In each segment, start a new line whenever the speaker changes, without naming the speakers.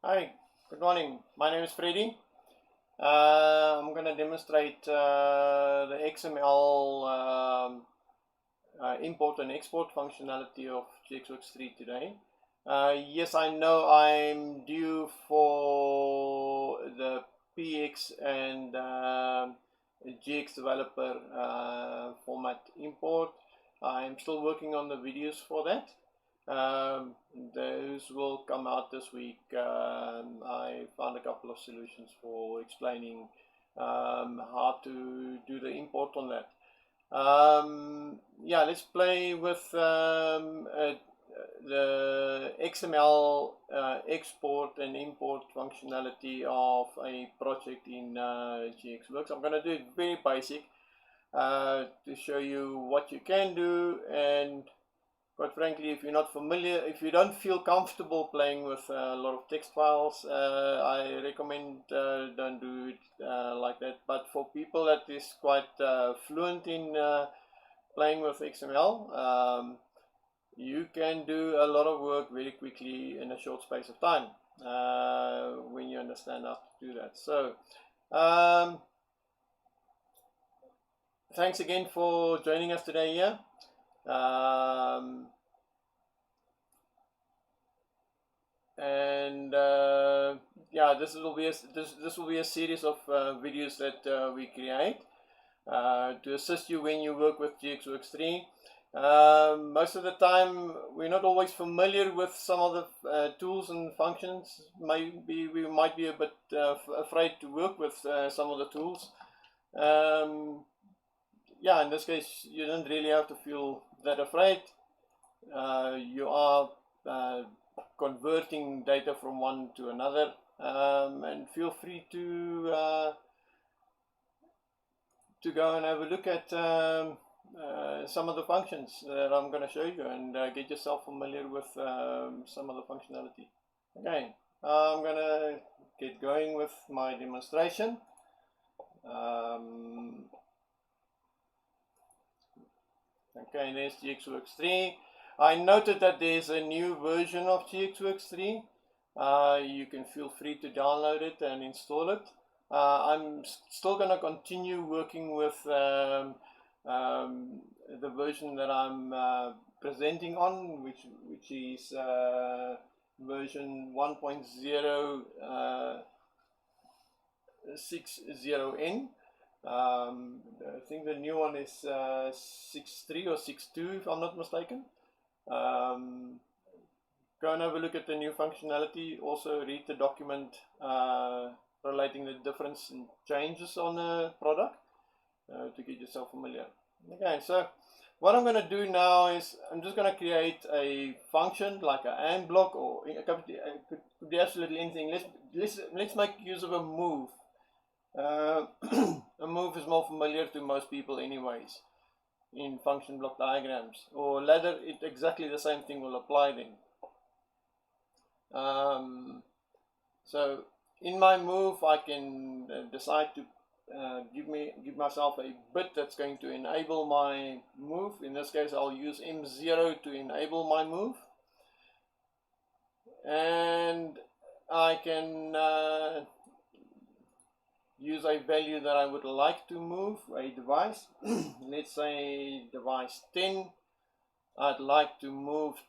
Hi, good morning. My name is Freddy. I'm going to demonstrate the XML import and export functionality of GX Works3 today. Yes, I know I'm due for the PX and GX developer format import. I'm still working on the videos for that. Those will come out this week. I found a couple of solutions for explaining how to do the import on that. Yeah, let's play with the XML export and import functionality of a project in GX Works. I'm going to do it very basic to show you what you can do, and quite frankly, if you're not familiar, if you don't feel comfortable playing with a lot of text files, I recommend don't do it like that. But for people that is quite fluent in playing with XML, you can do a lot of work very quickly in a short space of time when you understand how to do that. So thanks again for joining us today here. Yeah, this will be a series of videos that we create to assist you when you work with GX Works3. Most of the time we're not always familiar with some of the tools and functions. Maybe we might be a bit afraid to work with some of the tools. Yeah, in this case you don't really have to feel that afraid. You are converting data from one to another, and feel free to go and have a look at some of the functions that I'm going to show you, and get yourself familiar with some of the functionality. Okay, I'm going to get going with my demonstration. Okay, there's GX Works3. I noted that there's a new version of GX Works3. You can feel free to download it and install it. I'm still going to continue working with the version that I'm presenting on, which is version 1.060N. I think the new one is 6.3 or 6.2 if I'm not mistaken. Go and have a look at the new functionality. Also read the document relating the difference and changes on the product to get yourself familiar. Okay, so what I'm going to do now is I'm just going to create a function like an AND block, or it could be absolutely anything. Let's make use of a move. A move is more familiar to most people anyways in function block diagrams. Or ladder, exactly the same thing will apply then. So in my move I can decide to give myself a bit that's going to enable my move. In this case I'll use M0 to enable my move, and I can use a value that I would like to move, a device. Let's say device 10. I'd like to move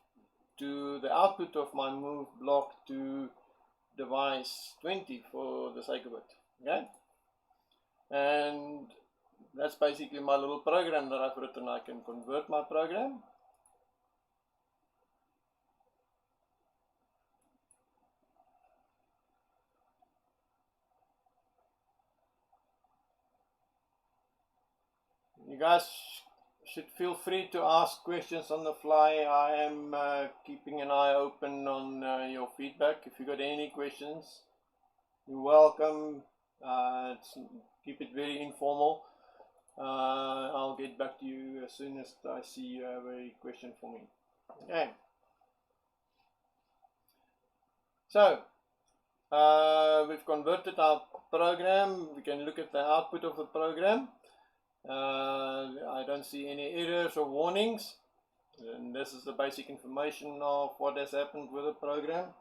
to the output of my move block to device 20 for the sake of it. Okay, and that's basically my little program that I've written. I can convert my program. You guys should feel free to ask questions on the fly. I am keeping an eye open on your feedback. If you got any questions, you're welcome. Keep it very informal. I'll get back to you as soon as I see you have a question for me. Okay. So we've converted our program. We can look at the output of the program. I don't see any errors or warnings, and this is the basic information of what has happened with the program.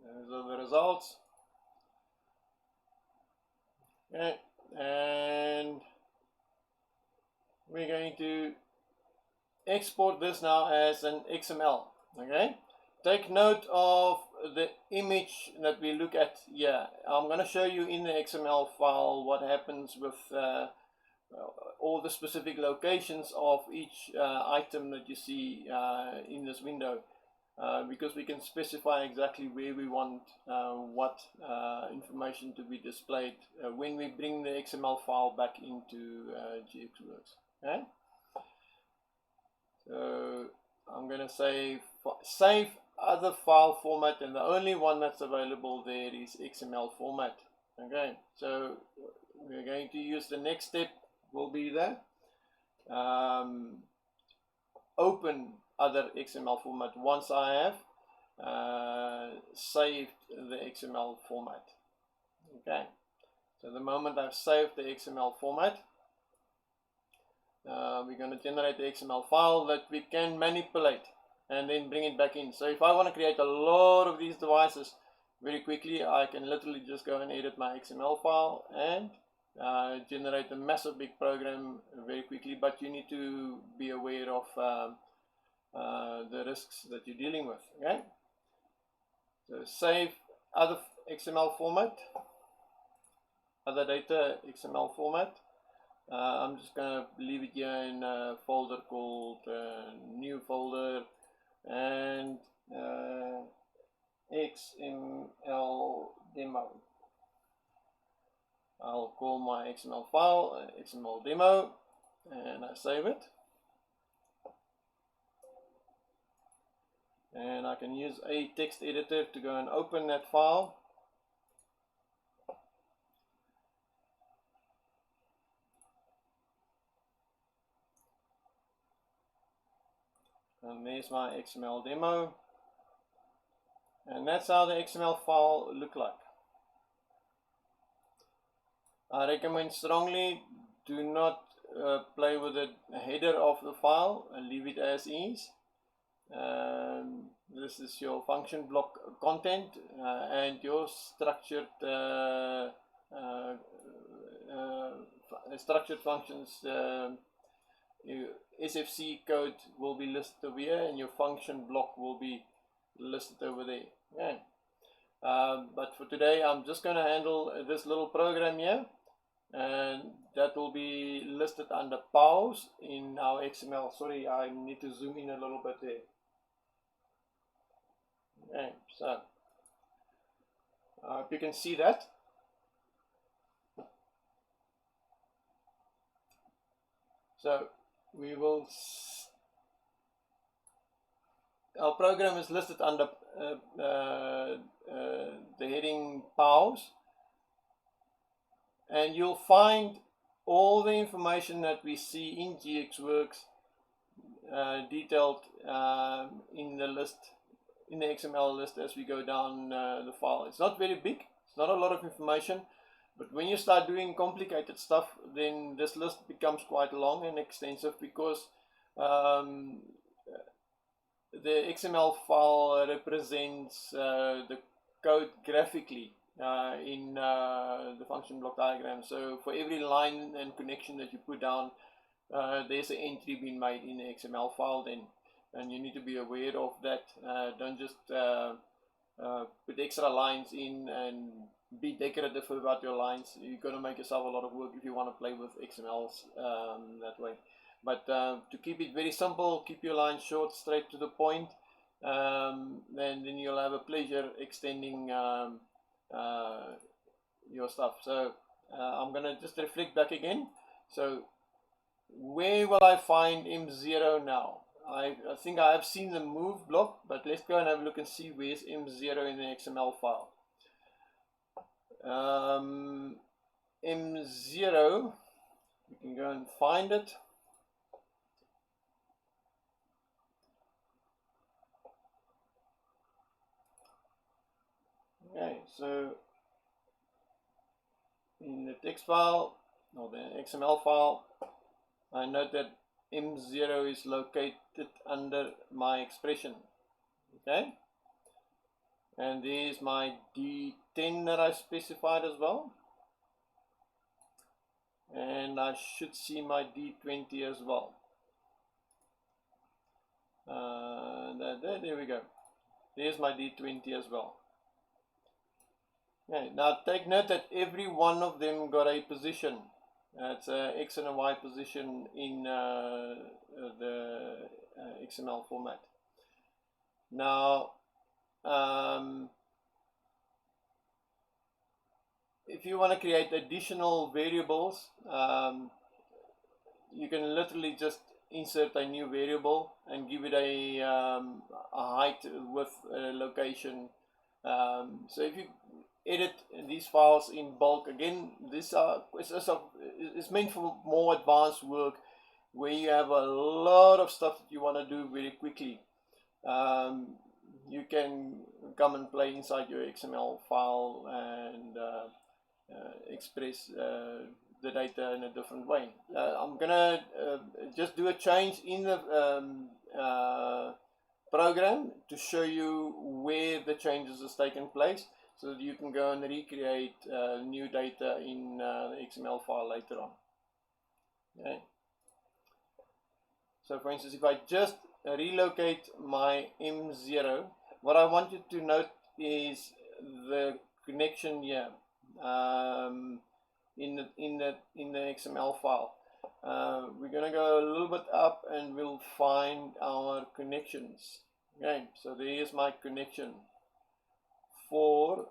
Those are the results. Okay, and we're going to export this now as an XML. Okay, take note of the image that we look at here. I'm going to show you in the XML file what happens with all the specific locations of each item that you see in this window, because we can specify exactly where we want what information to be displayed when we bring the XML file back into GX Works. Okay? So I'm going to save other file format, and the only one that's available there is XML format. Okay, so we're going to use the next step will be there. Open other XML format once I have saved the XML format. Okay, so the moment I've saved the XML format, we're going to generate the XML file that we can manipulate and then bring it back in. So if I want to create a lot of these devices very quickly, I can literally just go and edit my XML file and generate a massive big program very quickly, but you need to be aware of the risks that you're dealing with. Okay, so save other XML format, other data XML format. I'm just going to leave it here in a folder called new folder, and XML demo. I'll call my XML file XML demo, and I save it. And I can use a text editor to go and open that file. And there's my XML demo. And that's how the XML file look like. I recommend strongly do not play with the header of the file and leave it as is. This is your function block content and your structured functions. Your SFC code will be listed over here, and your function block will be listed over there. Okay. But for today, I'm just going to handle this little program here, and that will be listed under pause in our XML. Sorry, I need to zoom in a little bit there. Okay, so if you can see that. So we will, our program is listed under the heading pause, and you'll find all the information that we see in GX Works detailed in the list, in the XML list as we go down the file. It's not very big, it's not a lot of information, but when you start doing complicated stuff, then this list becomes quite long and extensive, because the XML file represents the code graphically in the function block diagram. So for every line and connection that you put down, there's an entry being made in the XML file then, and you need to be aware of that. Don't just put extra lines in and be decorative about your lines. You're going to make yourself a lot of work if you want to play with XMLs that way. But to keep it very simple, keep your lines short, straight to the point, and then you'll have a pleasure extending your stuff. So I'm going to just reflect back again. So where will I find M0 now? I think I have seen the move block, but let's go and have a look and see where's M0 in the XML file. M0, you can go and find it. Okay, so in the text file, or the XML file, I note that M0 is located under my expression. Okay, and there's my D10 that I specified as well, and I should see my D20 as well. There we go. There's my D20 as well. Okay, now take note that every one of them got a position. It's a X and a Y position in the XML format. Now, if you want to create additional variables, you can literally just insert a new variable and give it a height, width, location. So if you edit these files in bulk, again, it's meant for more advanced work where you have a lot of stuff that you want to do very quickly. You can come and play inside your XML file and express the data in a different way. I'm gonna just do a change in the program to show you where the changes has taken place, so that you can go and recreate new data in the XML file later on. Okay. So for instance, if I just relocate my M0, what I want you to note is the connection here in the XML file. We're going to go a little bit up and we'll find our connections. Okay, so there's my connection for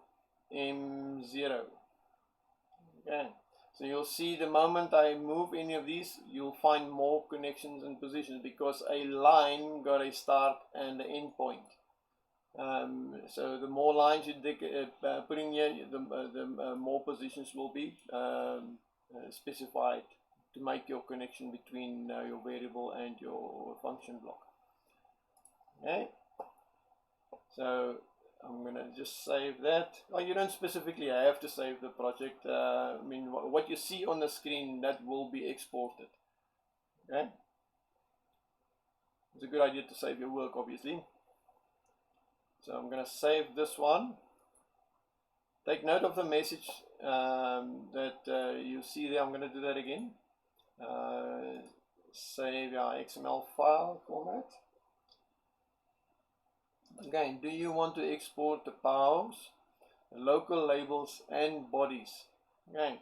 M0. Okay, so you'll see the moment I move any of these, you'll find more connections and positions, because a line got a start and an end point. So the more lines you put in here, the more positions will be specified to make your connection between your variable and your function block. Okay, so I'm going to just save that. Oh, you don't specifically have to save the project. I mean, what you see on the screen, that will be exported. Okay, it's a good idea to save your work, obviously. So I'm going to save this one. Take note of the message that you see there. I'm going to do that again. Save our XML file format. Again, do you want to export the powers, the local labels, and bodies? Okay.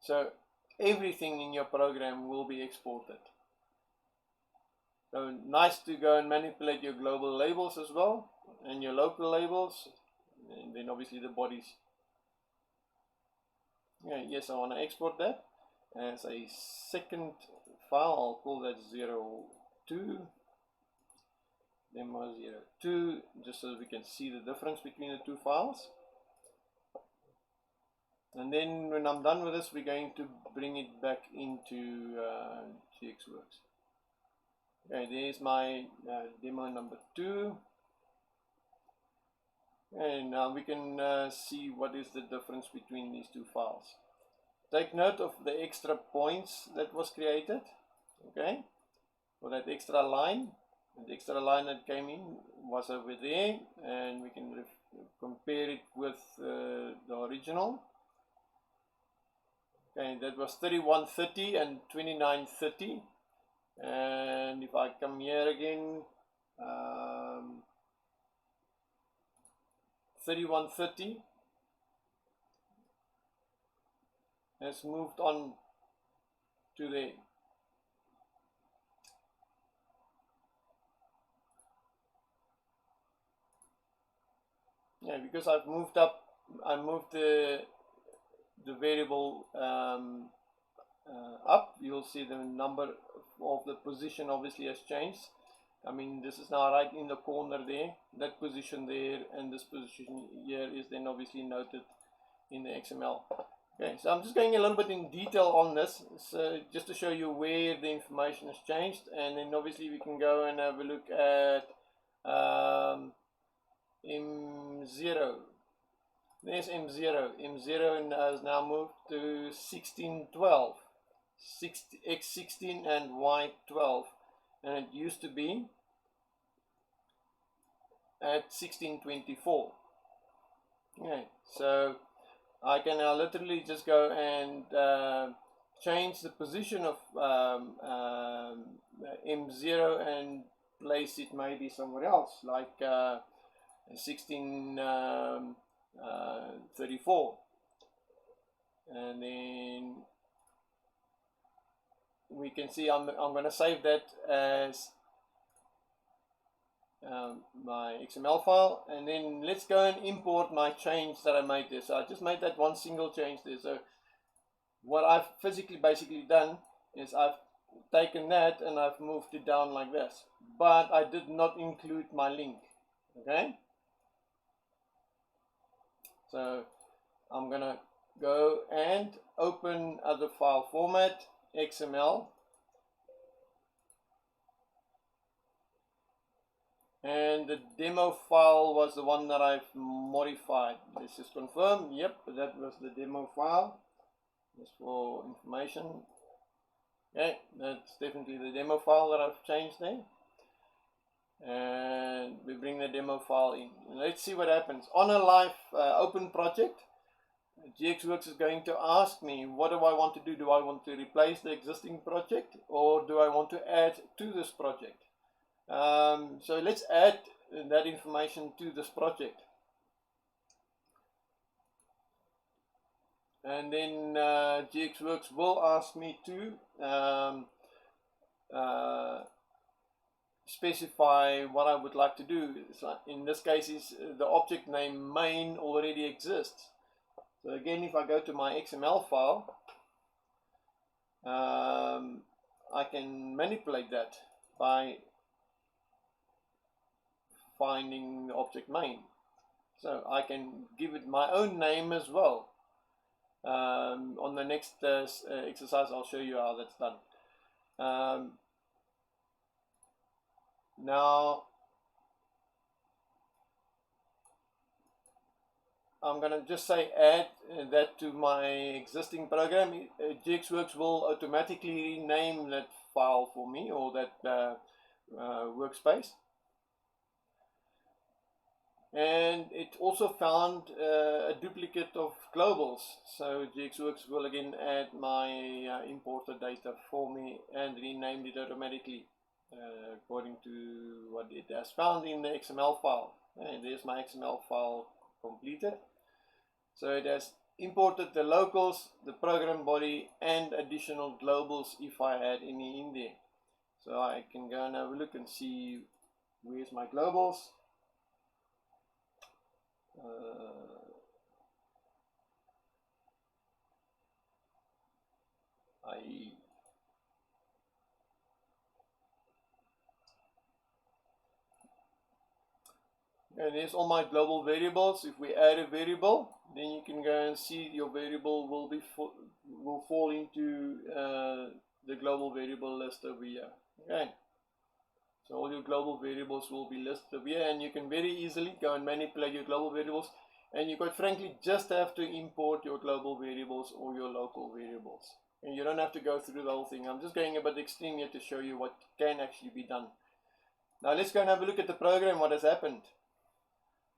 So everything in your program will be exported. So nice to go and manipulate your global labels as well, and your local labels, and then obviously the bodies. Okay, yes, I want to export that as a second file. I'll call that 02 demo 02, just so that we can see the difference between the two files. And then when I'm done with this, we're going to bring it back into GX Works. Okay, there's my demo number 2. And now we can see what is the difference between these two files. Take note of the extra points that was created, okay, for that extra line. The extra line that came in was over there, and we can compare it with the original. Okay, that was 3130 and 2930. And if I come here again, 3130 has moved on to there. Yeah, because I've moved up, I moved the variable up. You'll see the number of the position obviously has changed. I mean, this is now right in the corner there. That position there and this position here is then obviously noted in the XML. Okay, so I'm just going a little bit in detail on this, so just to show you where the information has changed, and then obviously we can go and have a look at M0. There's M0. M0 has now moved to 1612, X16 and Y12, and it used to be at 1624. Okay, so I can now literally just go and change the position of M0 and place it maybe somewhere else, like 1634, and then we can see I'm going to save that as my XML file, and then let's go and import my change that I made there. So I just made that one single change there. So what I've physically basically done is I've taken that and I've moved it down like this, but I did not include my link. Okay, so I'm gonna go and open other file format, XML, and the demo file was the one that I've modified. Let's just confirm. Yep, that was the demo file. Just for information. Okay, that's definitely the demo file that I've changed there. And we bring the demo file in. Let's see what happens. On a live open project, GX Works is going to ask me, what do I want to do? Do I want to replace the existing project, or do I want to add to this project? So let's add that information to this project. And then GX Works will ask me to specify what I would like to do. So in this case, is the object name main already exists. So again, if I go to my XML file, I can manipulate that by finding the object main. So I can give it my own name as well. On the next exercise, I'll show you how that's done. Now I'm going to just say add that to my existing program. GX Works will automatically rename that file for me, or that workspace. And it also found a duplicate of globals. So GX Works will again add my imported data for me and rename it automatically according to what it has found in the XML file. And there's my XML file completed. So it has imported the locals, the program body, and additional globals if I had any in there. So I can go and have a look and see where's my globals. And there's all my global variables. If we add a variable, then you can go and see your variable will fall into the global variable list over here. Okay, so all your global variables will be listed over here, and you can very easily go and manipulate your global variables. And you quite frankly just have to import your global variables or your local variables, and you don't have to go through the whole thing. I'm just going a bit extreme here to show you what can actually be done. Now let's go and have a look at the program, what has happened.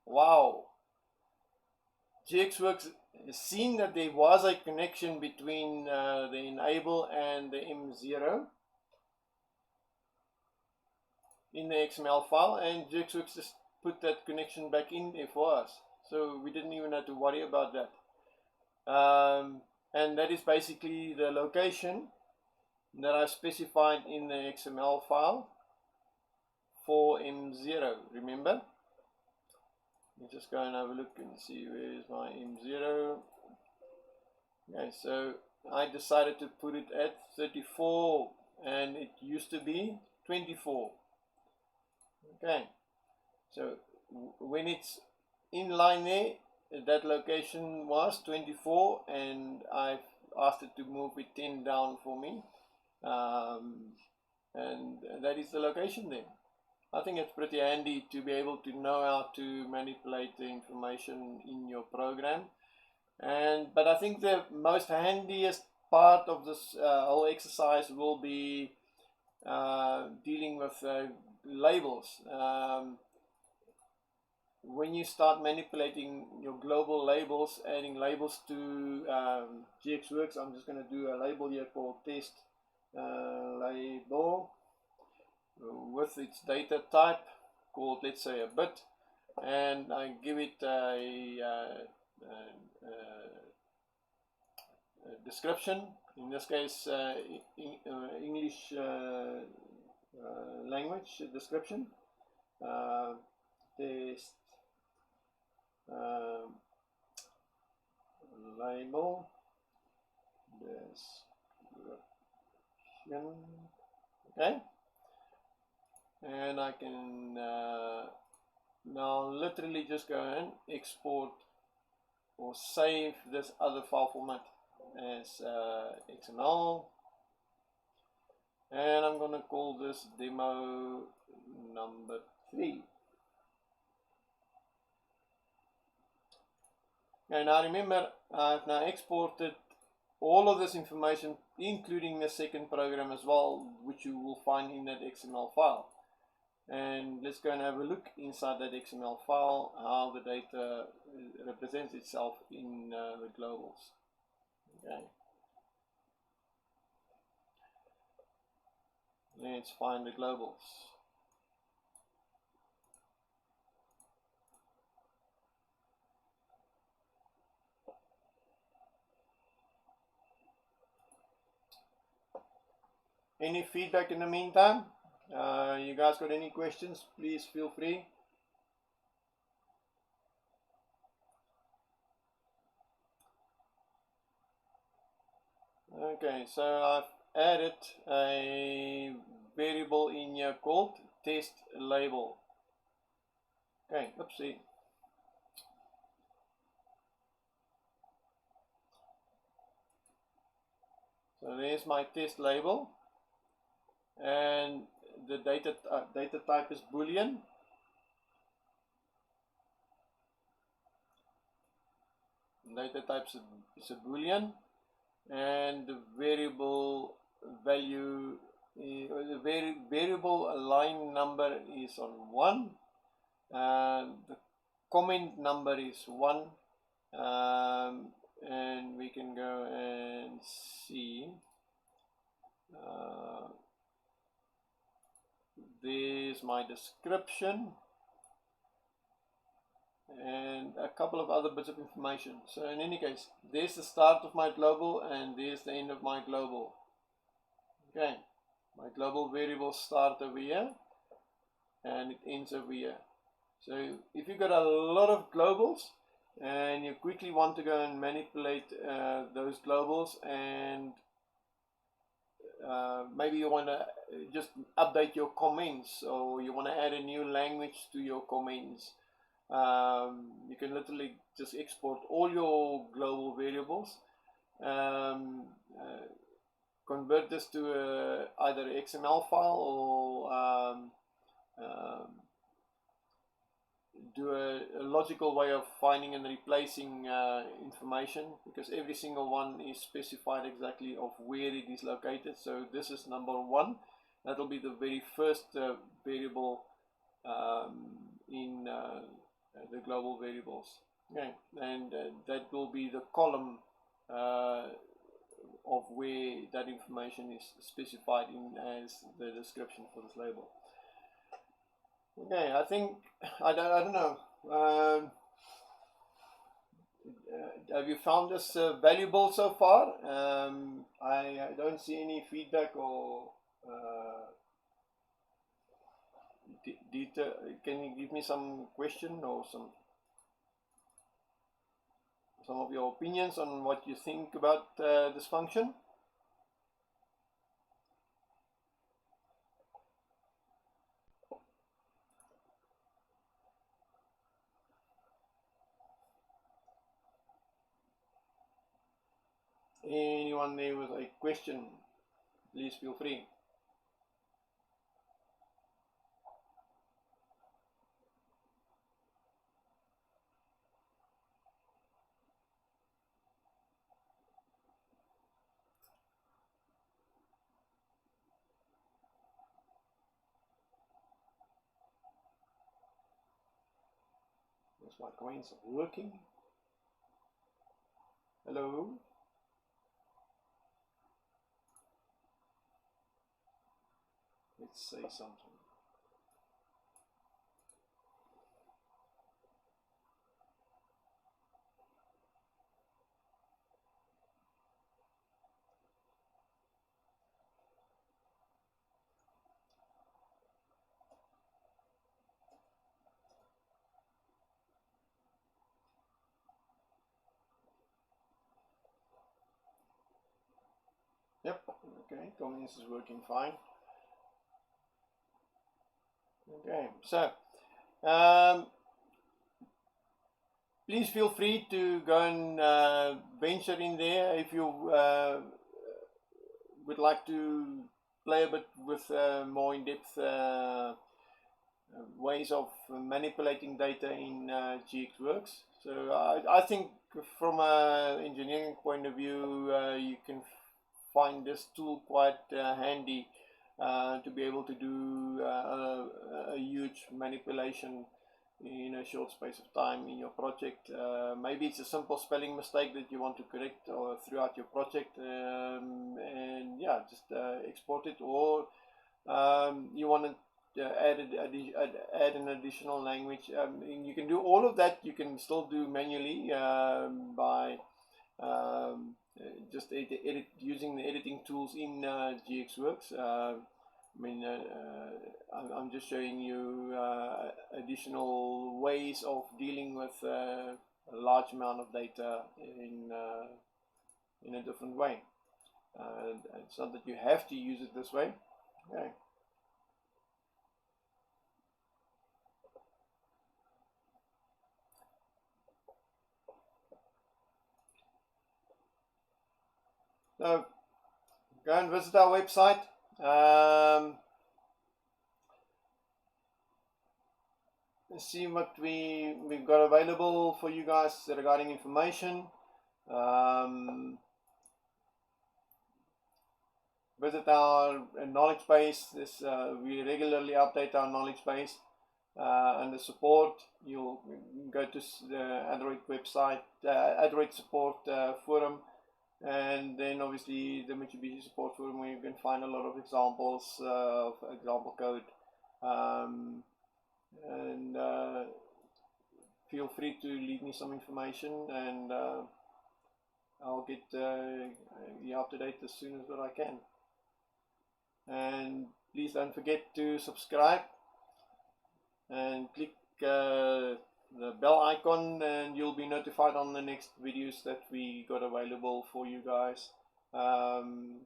Wow, GX Works has seen that there was a connection between the enable and the M0 in the XML file, and GX Works just put that connection back in there for us. So we didn't even have to worry about that. And that is basically the location that I specified in the XML file for M0, remember? Let's just go and have a look and see where is my M0. Okay, so I decided to put it at 34, and it used to be 24. Okay, so when it's in line there, that location was 24, and I've asked it to move it 10 down for me, and that is the location there. I think it's pretty handy to be able to know how to manipulate the information in your program. But I think the most handiest part of this whole exercise will be dealing with labels. when you start manipulating your global labels, adding labels to GX Works, I'm just going to do a label here called test label with its data type called, let's say, a bit, and I give it a description, in this case English language description, test label description, okay, and I can now literally just go and export or save this other file format as XML, and I'm going to call this demo number 3. Okay, now remember, I've now exported all of this information, including the second program as well, which you will find in that XML file. And let's go and have a look inside that XML file, how the data represents itself in the globals. Okay. Let's find the globals. Any feedback in the meantime? You guys got any questions? Please feel free. Okay, so I've added a variable in here called test label. Okay, oopsie. So there's my test label, and the data type is Boolean. Data type is a Boolean, and the variable value, the variable line number is on 1, the comment number is 1, and we can go and see. There's my description and a couple of other bits of information. So in any case, there's the start of my global and there's the end of my global. Okay, my global variables start over here and it ends over here. So if you've got a lot of globals and you quickly want to go and manipulate those globals, and maybe you want to just update your comments, or you want to add a new language to your comments, you can literally just export all your global variables, convert this to either XML file, or do a logical way of finding and replacing information, because every single one is specified exactly of where it is located. So this is number 1. That will be the very first variable in the global variables. Okay, and that will be the column of where that information is specified in as the description for this label. Okay, I think I don't know. Have you found this valuable so far? I don't see any feedback or detail. Can you give me some question or some of your opinions on what you think about this function? Anyone there with a question, please feel free. Is my coins working? Hello? Let's say something. Yep, okay, convenience is working fine. Okay, so please feel free to go and venture in there if you would like to play a bit with more in-depth ways of manipulating data in GX Works. So I think from an engineering point of view, you can find this tool quite handy to be able to do a huge manipulation in a short space of time in your project. Maybe it's a simple spelling mistake that you want to correct or throughout your project, and yeah, just export it, or you want to add an additional language. You can do all of that. You can still do manually by just edit using the editing tools in GX Works. I mean, I'm just showing you additional ways of dealing with a large amount of data in a different way. It's not that you have to use it this way. Okay. So go and visit our website. See what we've got available for you guys regarding information. Visit our knowledge base. We regularly update our knowledge base. Under support, you'll go to the Android website, Android support forum, and then obviously the Mitsubishi support forum, where you can find a lot of examples of example code. And feel free to leave me some information, and I'll get you up to date as soon as I can. And please don't forget to subscribe and click the bell icon, and you'll be notified on the next videos that we got available for you guys. And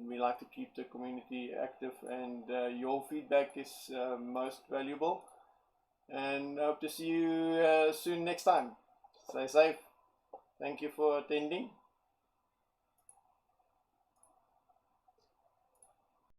we like to keep the community active, and your feedback is most valuable. And hope to see you soon next time. Stay safe. Thank you for attending.